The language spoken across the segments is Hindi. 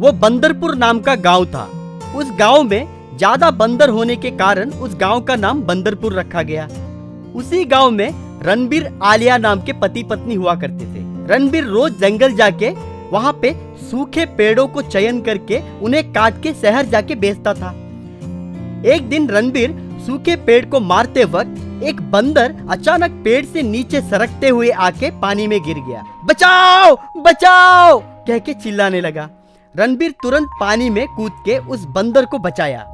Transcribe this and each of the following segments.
वो बंदरपुर नाम का गांव था। उस गांव में ज्यादा बंदर होने के कारण उस गांव का नाम बंदरपुर रखा गया। उसी गांव में रणबीर आलिया नाम के पति पत्नी हुआ करते थे। रणबीर रोज जंगल जाके वहाँ पे सूखे पेड़ों को चयन करके उन्हें काट के शहर जाके बेचता था। एक दिन रणबीर सूखे पेड़ को मारते वक्त एक बंदर अचानक पेड़ से नीचे सरकते हुए आके पानी में गिर गया। बचाओ बचाओ कह के चिल्लाने लगा। रणबीर तुरंत पानी में कूद के उस बंदर को बचाया।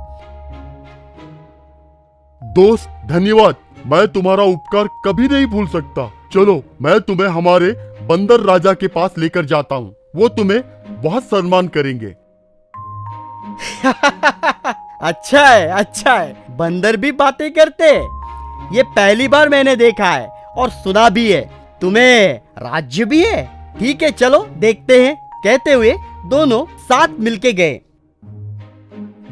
दोस्त धन्यवाद, मैं तुम्हारा उपकार कभी नहीं भूल सकता। चलो मैं तुम्हें हमारे बंदर राजा के पास लेकर जाता हूँ, वो तुम्हें बहुत सम्मान करेंगे। अच्छा है, बंदर भी बातें करते। ये पहली बार मैंने देखा है और सुना भी है। तुम्हें राज्य भी है? ठीक है चलो देखते हैं। कहते हुए दोनों साथ मिलके गए।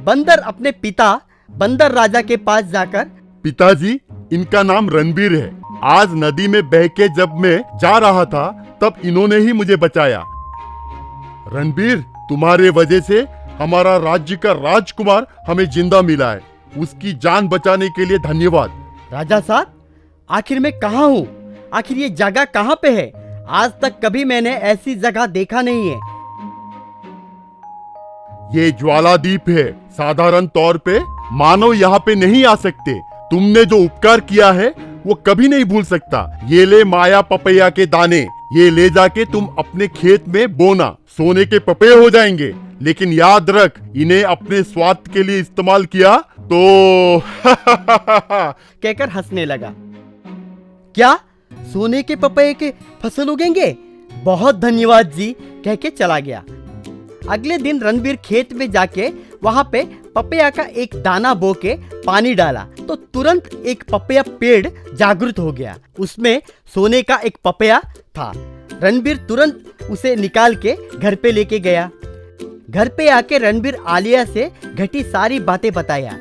बंदर अपने पिता बंदर राजा के पास जाकर, पिताजी इनका नाम रणबीर है। आज नदी में बह के जब मैं जा रहा था तब इन्होंने ही मुझे बचाया। रणबीर, तुम्हारे वजह से हमारा राज्य का राजकुमार हमें जिंदा मिला है। उसकी जान बचाने के लिए धन्यवाद। राजा साहब आखिर मैं कहाँ हूँ? आखिर ये जगह कहाँ पे है? आज तक कभी मैंने ऐसी जगह देखा नहीं है। ये ज्वालादीप है। साधारण तौर पे मानव यहाँ पे नहीं आ सकते। तुमने जो उपकार किया है वो कभी नहीं भूल सकता। ये ले माया पपैया के दाने, ये ले जाके तुम अपने खेत में बोना। सोने के पपैये हो जाएंगे, लेकिन याद रख इन्हें अपने स्वार्थ के लिए इस्तेमाल किया तो कहकर हंसने लगा। क्या सोने के पपैये के फसल उगेंगे? बहुत धन्यवाद जी कह के चला गया। अगले दिन रणबीर खेत में जाके वहाँ पे पपैया का एक दाना बो के पानी डाला तो तुरंत एक पपैया पेड़ जागृत हो गया। उसमें सोने का एक पपैया था। रणबीर तुरंत उसे निकाल के घर पे लेके गया। घर पे आके रणबीर आलिया से घटी सारी बातें बताया।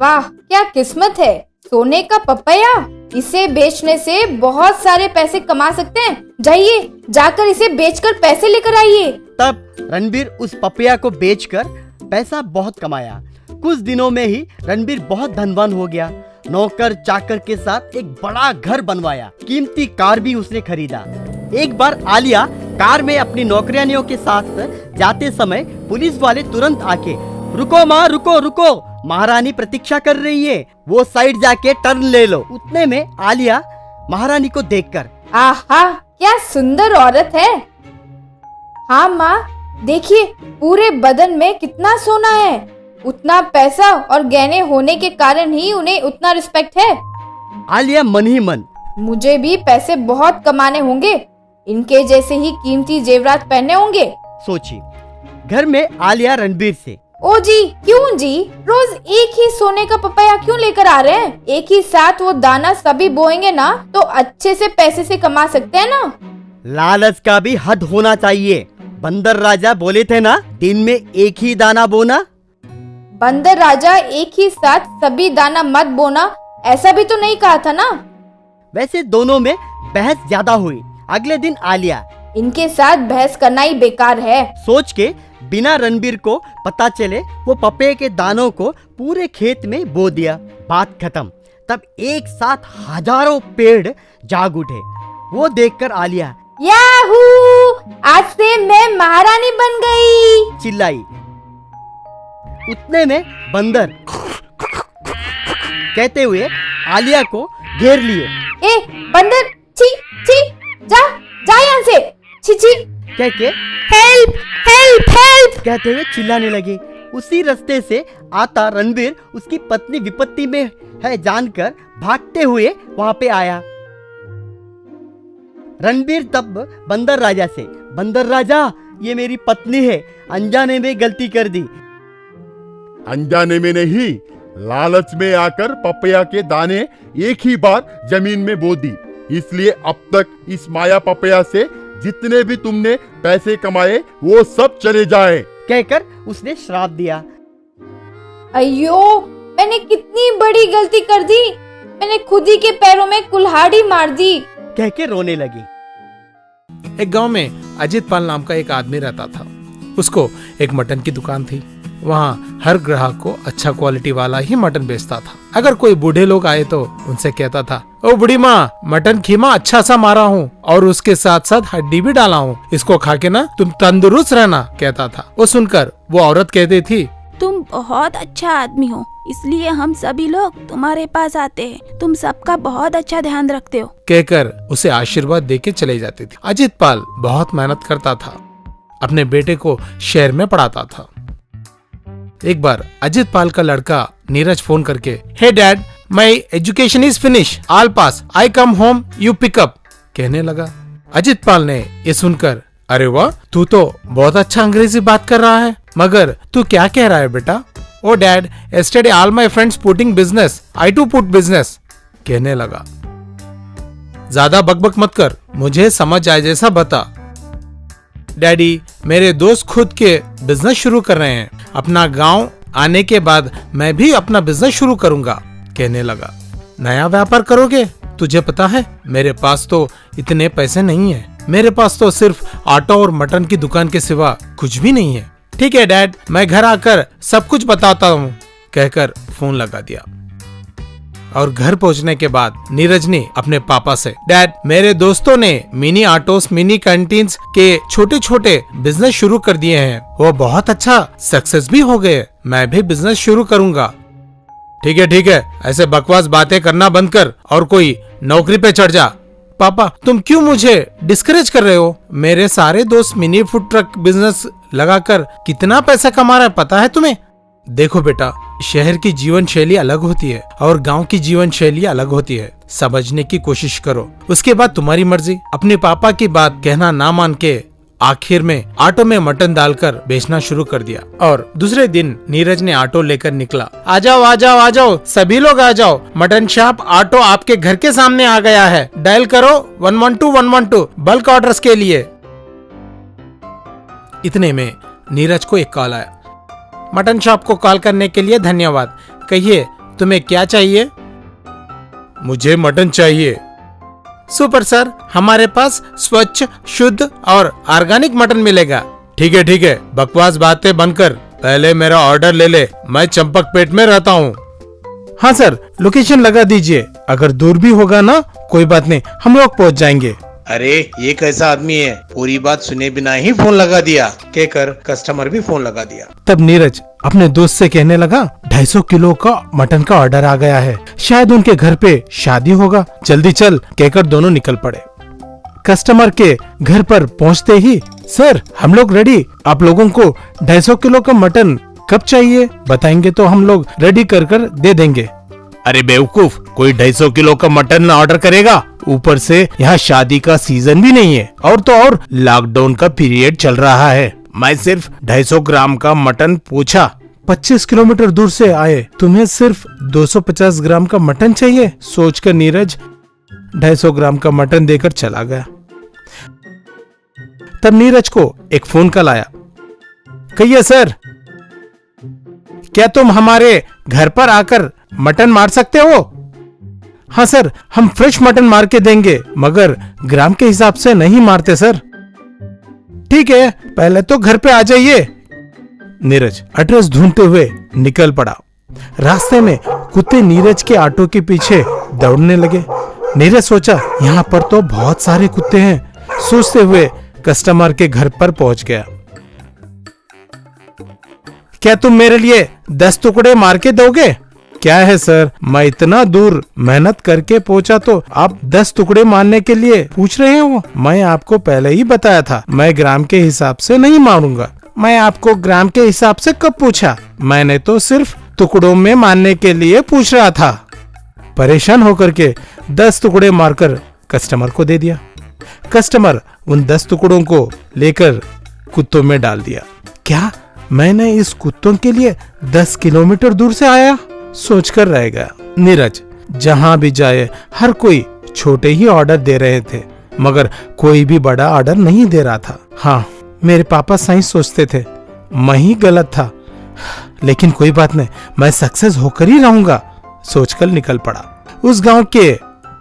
वाह क्या किस्मत है, सोने का पपैया, इसे बेचने से बहुत सारे पैसे कमा सकते हैं। जाइए जाकर इसे बेचकर पैसे लेकर आइए। तब रणबीर उस पपैया को बेचकर पैसा बहुत कमाया। कुछ दिनों में ही रणबीर बहुत धनवान हो गया। नौकर चाकर के साथ एक बड़ा घर बनवाया। कीमती कार भी उसने खरीदा। एक बार आलिया कार में अपनी नौकरानियों के साथ जाते समय पुलिस वाले तुरंत आके, रुको माँ रुको रुको, महारानी प्रतीक्षा कर रही है, वो साइड जाके टर्न ले लो। उतने में आलिया महारानी को देखकर, आहा क्या सुंदर औरत है। हाँ माँ देखिए पूरे बदन में कितना सोना है। उतना पैसा और गहने होने के कारण ही उन्हें उतना रिस्पेक्ट है। आलिया मन ही मन, मुझे भी पैसे बहुत कमाने होंगे, इनके जैसे ही कीमती जेवरात पहने होंगे सोची। घर में आलिया रणबीर से, ओ जी क्यों जी, रोज एक ही सोने का पपैया क्यों लेकर आ रहे हैं? एक ही साथ वो दाना सभी बोएंगे ना तो अच्छे से पैसे से कमा सकते हैं ना। लालच का भी हद होना चाहिए। बंदर राजा बोले थे ना दिन में एक ही दाना बोना। बंदर राजा एक ही साथ सभी दाना मत बोना ऐसा भी तो नहीं कहा था ना। वैसे दोनों में बहस ज्यादा हुई। अगले दिन आलिया, इनके साथ बहस करना ही बेकार है सोच के बिना रणबीर को पता चले वो पपैये के दानों को पूरे खेत में बो दिया। बात खत्म। तब एक साथ हजारों पेड़ जाग उठे। वो देखकर आलिया, याहू, आज से मैं महारानी बन गई, चिल्लाई। उतने में बंदर कहते हुए आलिया को घेर लिए। ए बंदर, छी छी, जा जा यहाँ से, छी छी कह के हेल्प हेल्प हेल्प कहते हुए चिल्लाने लगे। उसी रास्ते से आता रणबीर उसकी पत्नी विपत्ति में है जानकर भागते हुए वहां पे आया। रणबीर तब बंदर राजा से, बंदर राजा ये मेरी पत्नी है, अनजाने में गलती कर दी। अनजाने में नहीं, लालच में आकर पपैया के दाने एक ही बार जमीन में बो दी, इसलिए अब तक इस माया पपैया से जितने भी तुमने पैसे कमाए वो सब चले जाए, कहकर उसने श्राप दिया। अयो मैंने कितनी बड़ी गलती कर दी, मैंने खुद ही के पैरों में कुल्हाड़ी मार दी, कह के रोने लगी। एक गांव में अजित पाल नाम का एक आदमी रहता था। उसको एक मटन की दुकान थी। वहाँ हर ग्राहक को अच्छा क्वालिटी वाला ही मटन बेचता था। अगर कोई बूढ़े लोग आए तो उनसे कहता था, ओ बूढ़ी माँ, मटन खीमा अच्छा सा मारा हूँ और उसके साथ साथ हड्डी भी डाला हूँ, इसको खा के ना तुम तंदुरुस्त रहना, कहता था। वो सुनकर वो औरत कहती थी, तुम बहुत अच्छा आदमी हो, इसलिए हम सभी लोग तुम्हारे पास आते हैं। तुम सबका बहुत अच्छा ध्यान रखते हो, कहकर उसे आशीर्वाद देके चले जाती थी। अजित पाल बहुत मेहनत करता था, अपने बेटे को शहर में पढ़ाता था। एक बार अजित पाल का लड़का नीरज फोन करके, hey dad, my education is finish, all pass, I come home, you pick up, कहने लगा। अजित पाल ने ये सुनकर, अरे वाह, तू तो बहुत अच्छा अंग्रेजी बात कर रहा है, मगर तू क्या कह रहा है बेटा? ओ dad, yesterday all my friends putting business, I too put business, कहने लगा। ज्यादा बकबक मत कर, मुझे समझ आए जैसा बता। डैडी, मेरे दोस्त खुद के बिजनेस शुरू कर रहे हैं, अपना गांव आने के बाद मैं भी अपना बिजनेस शुरू करूंगा, कहने लगा। नया व्यापार करोगे? तुझे पता है मेरे पास तो इतने पैसे नहीं है, मेरे पास तो सिर्फ ऑटो और मटन की दुकान के सिवा कुछ भी नहीं है। ठीक है डैड, मैं घर आकर सब कुछ बताता हूँ, कहकर फोन लगा दिया। और घर पहुंचने के बाद नीरज ने अपने पापा से, डैड, मेरे दोस्तों ने मिनी ऑटोस, मिनी कैंटीन्स के छोटे छोटे बिजनेस शुरू कर दिए हैं, वो बहुत अच्छा सक्सेस भी हो गए, मैं भी बिजनेस शुरू करूंगा। ठीक है, ऐसे बकवास बातें करना बंद कर और कोई नौकरी पे चढ़ जा। पापा, तुम क्यों मुझे डिस्करेज कर रहे हो? मेरे सारे दोस्त मिनी फूड ट्रक बिजनेस लगाकर कितना पैसा कमा रहा है पता है तुम्हें? देखो बेटा, शहर की जीवन शैली अलग होती है और गांव की जीवन शैली अलग होती है, समझने की कोशिश करो, उसके बाद तुम्हारी मर्जी। अपने पापा की बात कहना ना मान के आखिर में ऑटो में मटन डालकर बेचना शुरू कर दिया। और दूसरे दिन नीरज ने ऑटो लेकर निकला। आ जाओ, सभी लोग आ जाओ, मटन शॉप ऑटो आपके घर के सामने आ गया है, डायल करो 112 बल्क ऑर्डर्स के लिए। इतने में नीरज को एक कॉल आया। मटन शॉप को कॉल करने के लिए धन्यवाद, कहिए तुम्हें क्या चाहिए? मुझे मटन चाहिए। सुपर सर, हमारे पास स्वच्छ, शुद्ध और ऑर्गेनिक मटन मिलेगा। ठीक है, बकवास बातें बंद कर, पहले मेरा ऑर्डर ले ले, मैं चंपकपेट में रहता हूँ। हाँ सर, लोकेशन लगा दीजिए, अगर दूर भी होगा ना कोई बात नहीं, हम लोग पहुँच जाएंगे। अरे ये कैसा आदमी है, पूरी बात सुने बिना ही फोन लगा दिया, कहकर कस्टमर भी फोन लगा दिया। तब नीरज अपने दोस्त से कहने लगा, 250 किलो का मटन का ऑर्डर आ गया है, शायद उनके घर पे शादी होगा, जल्दी चल, कहकर दोनों निकल पड़े। कस्टमर के घर पर पहुंचते ही, सर हम लोग रेडी, आप लोगों को 250 किलो का मटन कब चाहिए बताएंगे तो हम लोग रेडी कर दे देंगे। अरे बेवकूफ, कोई 250 किलो का मटन ऑर्डर करेगा? ऊपर से यहाँ शादी का सीजन भी नहीं है, और तो और लॉकडाउन का पीरियड चल रहा है। मैं सिर्फ 250 ग्राम का मटन पूछा। 25 किलोमीटर दूर से आए, तुम्हें सिर्फ 250 ग्राम का मटन चाहिए? सोचकर नीरज 250 ग्राम का मटन देकर चला गया। तब नीरज को एक फोन कॉल आया। कहिए सर, क्या तुम हमारे घर पर आकर मटन मार सकते हो? हाँ सर, हम फ्रेश मटन मार के देंगे, मगर ग्राम के हिसाब से नहीं मारते सर। ठीक है, पहले तो घर पे आ जाइए। नीरज एड्रेस ढूंढते हुए निकल पड़ा। रास्ते में कुत्ते नीरज के ऑटो के पीछे दौड़ने लगे। नीरज सोचा, यहाँ पर तो बहुत सारे कुत्ते हैं। सोचते हुए कस्टमर के घर पर पहुंच गया। क्या तुम मेरे लिए 10 टुकड़े मार के दोगे? क्या है सर, मैं इतना दूर मेहनत करके पहुंचा तो आप 10 टुकड़े मारने के लिए पूछ रहे हो? मैं आपको पहले ही बताया था, मैं ग्राम के हिसाब से नहीं मारूंगा। मैं आपको ग्राम के हिसाब से कब पूछा? मैंने तो सिर्फ टुकड़ों में मारने के लिए पूछ रहा था। परेशान होकर के 10 टुकड़े मारकर कस्टमर को दे दिया। कस्टमर उन 10 टुकड़ों को लेकर कुत्तों में डाल दिया। क्या मैंने इस कुत्तों के लिए 10 किलोमीटर दूर से आया? सोचकर रह गया। नीरज जहां भी जाए हर कोई छोटे ही ऑर्डर दे रहे थे, मगर कोई भी बड़ा ऑर्डर नहीं दे रहा था। हाँ, मेरे पापा सही सोचते थे, मैं ही गलत था, लेकिन कोई बात नहीं, मैं सक्सेस होकर ही रहूंगा, सोचकर निकल पड़ा। उस गांव के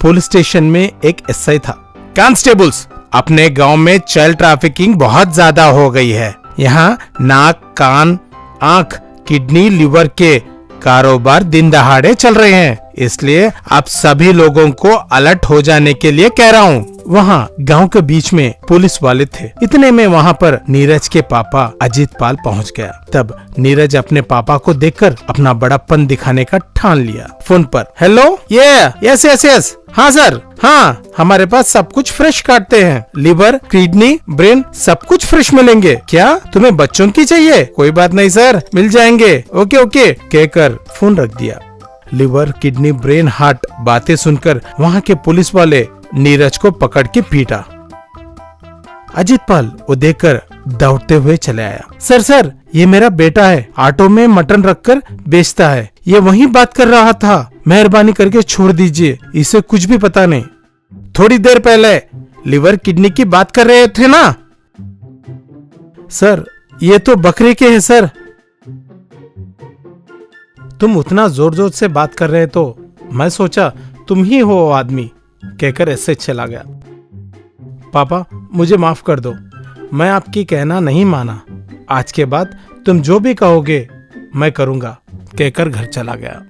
पुलिस स्टेशन में एक एसआई था। कांस्टेबल्स, अपने गांव में चाइल्ड ट्रैफिकिंग बहुत ज्यादा हो गई है, यहाँ नाक, कान, आंख, किडनी, लिवर के कारोबार दिन दहाड़े चल रहे हैं, इसलिए आप सभी लोगों को अलर्ट हो जाने के लिए कह रहा हूँ। वहाँ गांव के बीच में पुलिस वाले थे। इतने में वहाँ पर नीरज के पापा अजीत पाल पहुँच गया। तब नीरज अपने पापा को देखकर अपना बड़प्पन दिखाने का ठान लिया। फोन पर, हेलो, यस यस यस, हाँ सर, हाँ हमारे पास सब कुछ फ्रेश काटते हैं, लिवर, किडनी, ब्रेन सब कुछ फ्रेश मिलेंगे। क्या तुम्हें बच्चों की चाहिए? कोई बात नहीं सर, मिल जाएंगे, ओके ओके कहकर फोन रख दिया। लिवर, किडनी, ब्रेन, हार्ट बातें सुनकर वहाँ के पुलिस वाले नीरज को पकड़ के पीटा। अजीत पाल वो देखकर दौड़ते हुए चले आया। सर, ये मेरा बेटा है, ऑटो में मटन रखकर बेचता है, ये वही बात कर रहा था, मेहरबानी करके छोड़ दीजिए, इसे कुछ भी पता नहीं। थोड़ी देर पहले लिवर, किडनी की बात कर रहे थे ना? सर, ये तो बकरे के हैं सर। तुम उतना जोर जोर से बात कर रहे तो मैं सोचा तुम ही हो वो आदमी, कहकर ऐसे चला गया। पापा मुझे माफ कर दो, मैं आपकी कहना नहीं माना, आज के बाद तुम जो भी कहोगे मैं करूंगा, कहकर घर चला गया।